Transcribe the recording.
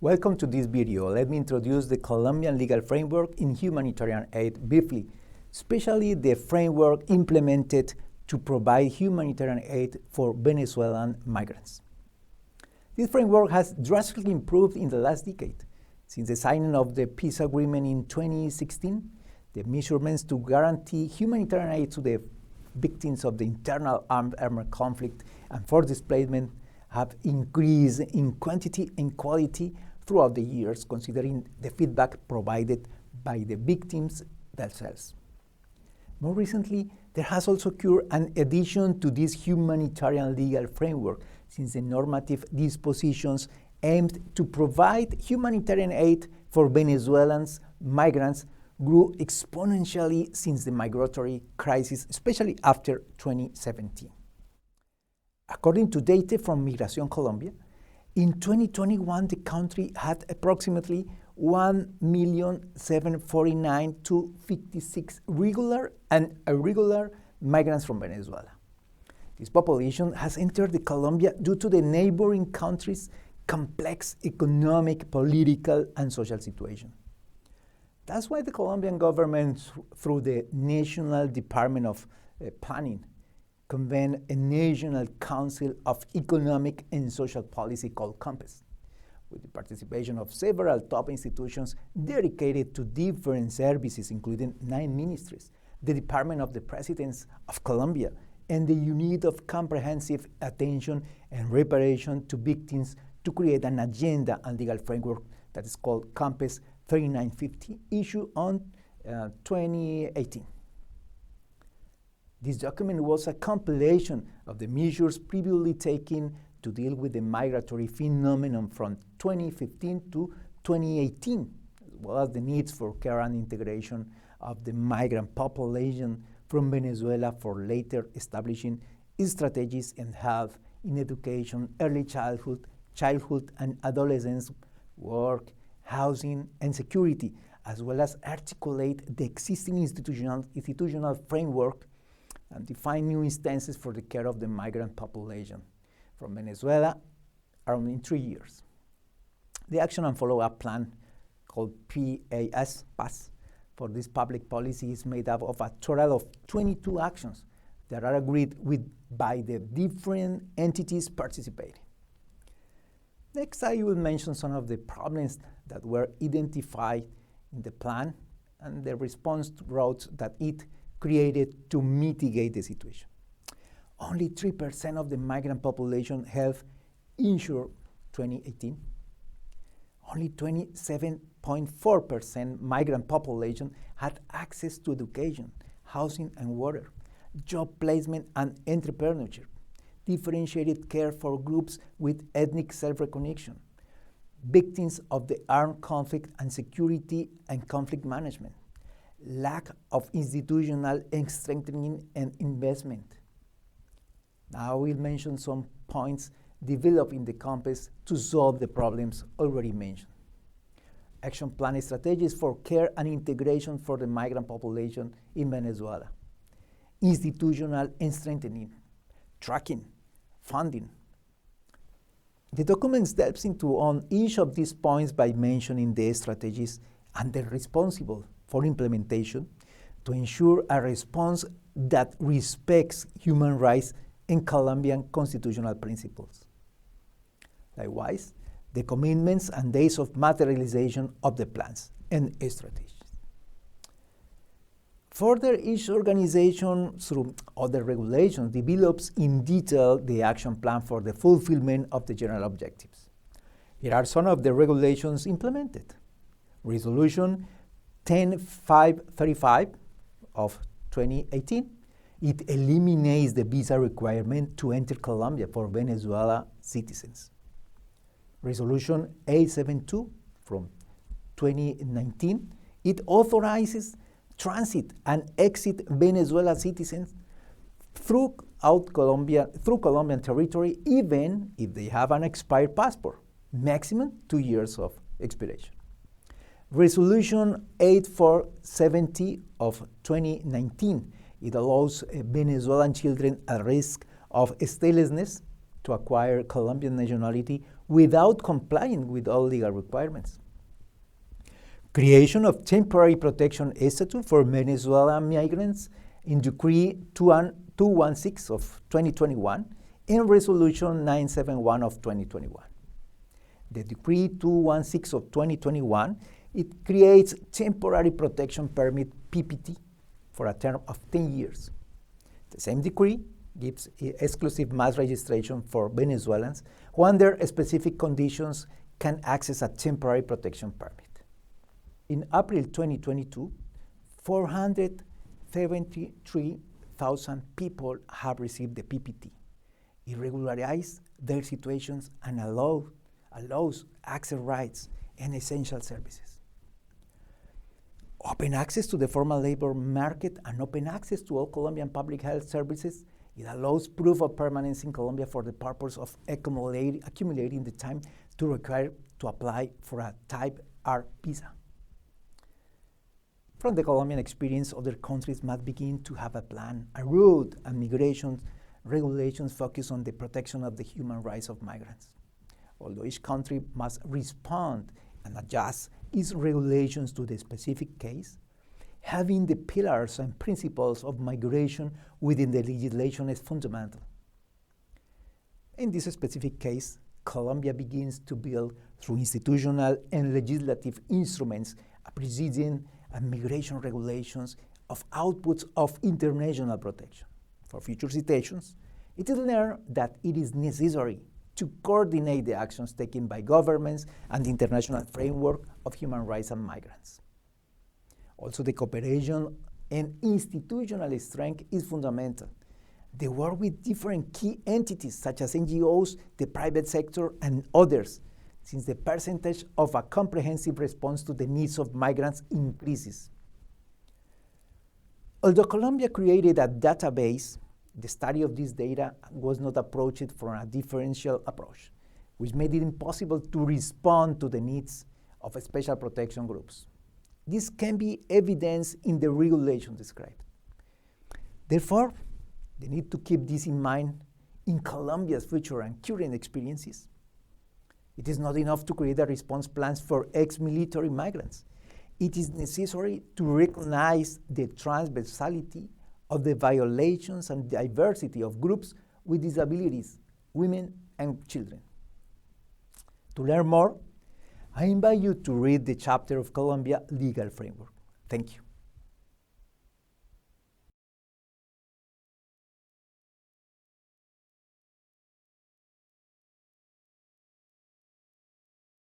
Welcome to this video. Let me introduce the Colombian legal framework in humanitarian aid briefly, especially the framework implemented to provide humanitarian aid for Venezuelan migrants. This framework has drastically improved in the last decade. Since the signing of the peace agreement in 2016, the measurements to guarantee humanitarian aid to the victims of the internal armed conflict and forced displacement have increased in quantity and quality throughout the years, considering the feedback provided by the victims themselves. More recently, there has also occurred an addition to this humanitarian legal framework, since the normative dispositions aimed to provide humanitarian aid for Venezuelan migrants grew exponentially since the migratory crisis, especially after 2017. According to data from Migración Colombia, in 2021, the country had approximately 1,749,256 regular and irregular migrants from Venezuela. This population has entered Colombia due to the neighboring countries' complex economic, political, and social situation. That's why the Colombian government, through the National Department of Planning, convened a National Council of Economic and Social Policy called COMPAS, with the participation of several top institutions dedicated to different services, including 9 ministries, the Department of the President of Colombia, and the Unit of Comprehensive Attention and Reparation to Victims to create an agenda and legal framework that is called COMPAS 3950, issued on 2018. This document was a compilation of the measures previously taken to deal with the migratory phenomenon from 2015 to 2018, as well as the needs for care and integration of the migrant population from Venezuela for later establishing strategies in health, in education, early childhood and adolescence, work, housing, and security, as well as articulate the existing institutional framework and define new instances for the care of the migrant population from Venezuela around in 3 years. The Action and Follow-up Plan, called PAS, for this public policy is made up of a total of 22 actions that are agreed with by the different entities participating. Next, I will mention some of the problems that were identified in the plan and the response routes that it created to mitigate the situation. Only 3% of the migrant population have insured 2018. Only 27.4% migrant population had access to education, housing and water, job placement and entrepreneurship, differentiated care for groups with ethnic self-recognition, victims of the armed conflict and security and conflict management, lack of institutional strengthening and investment. Now I will mention some points developed in the COMPAS to solve the problems already mentioned. Action plan strategies for care and integration for the migrant population in Venezuela. Institutional strengthening, tracking, funding. The document delves into on each of these points by mentioning the strategies and the responsible for implementation to ensure a response that respects human rights and Colombian constitutional principles. Likewise, the commitments and days of materialization of the plans and strategies. Further, each organization, through other regulations, develops in detail the action plan for the fulfillment of the general objectives. Here are some of the regulations implemented. Resolution 10535 of 2018, it eliminates the visa requirement to enter Colombia for Venezuela citizens. Resolution 872 from 2019, it authorizes transit and exit Venezuela citizens through Colombian territory, even if they have an expired passport, maximum 2 years of expiration. Resolution 8470 of 2019, it allows Venezuelan children at risk of statelessness to acquire Colombian nationality without complying with all legal requirements. Creation of temporary protection statute for Venezuelan migrants in Decree 216 of 2021 and Resolution 971 of 2021. The Decree 216 of 2021, it creates temporary protection permit PPT for a term of 10 years. The same decree gives exclusive mass registration for Venezuelans who under specific conditions can access a temporary protection permit. In April 2022, 473,000 people have received the PPT. It regularizes their situations and allows access rights and essential services. Open access to the formal labor market and open access to all Colombian public health services. It allows proof of permanence in Colombia for the purpose of accumulating the time to require to apply for a Type R visa. From the Colombian experience, other countries must begin to have a plan, a route, and migration regulations focus on the protection of the human rights of migrants. Although each country must respond and adjust its regulations to the specific case, having the pillars and principles of migration within the legislation is fundamental. In this specific case, Colombia begins to build through institutional and legislative instruments a precedent and migration regulations of outputs of international protection. For future situations, it is learned that it is necessary to coordinate the actions taken by governments and the international framework of human rights and migrants. Also, the cooperation and institutional strength is fundamental. The work with different key entities such as NGOs, the private sector, and others, since the percentage of a comprehensive response to the needs of migrants increases. Although Colombia created a database, the study of this data was not approached from a differential approach, which made it impossible to respond to the needs of special protection groups. This can be evidenced in the regulation described. Therefore, the need to keep this in mind in Colombia's future and current experiences. It is not enough to create a response plans for ex-military migrants. It is necessary to recognize the transversality of the violations and diversity of groups with disabilities, women and children. To learn more, I invite you to read the chapter of Colombia Legal Framework. Thank you.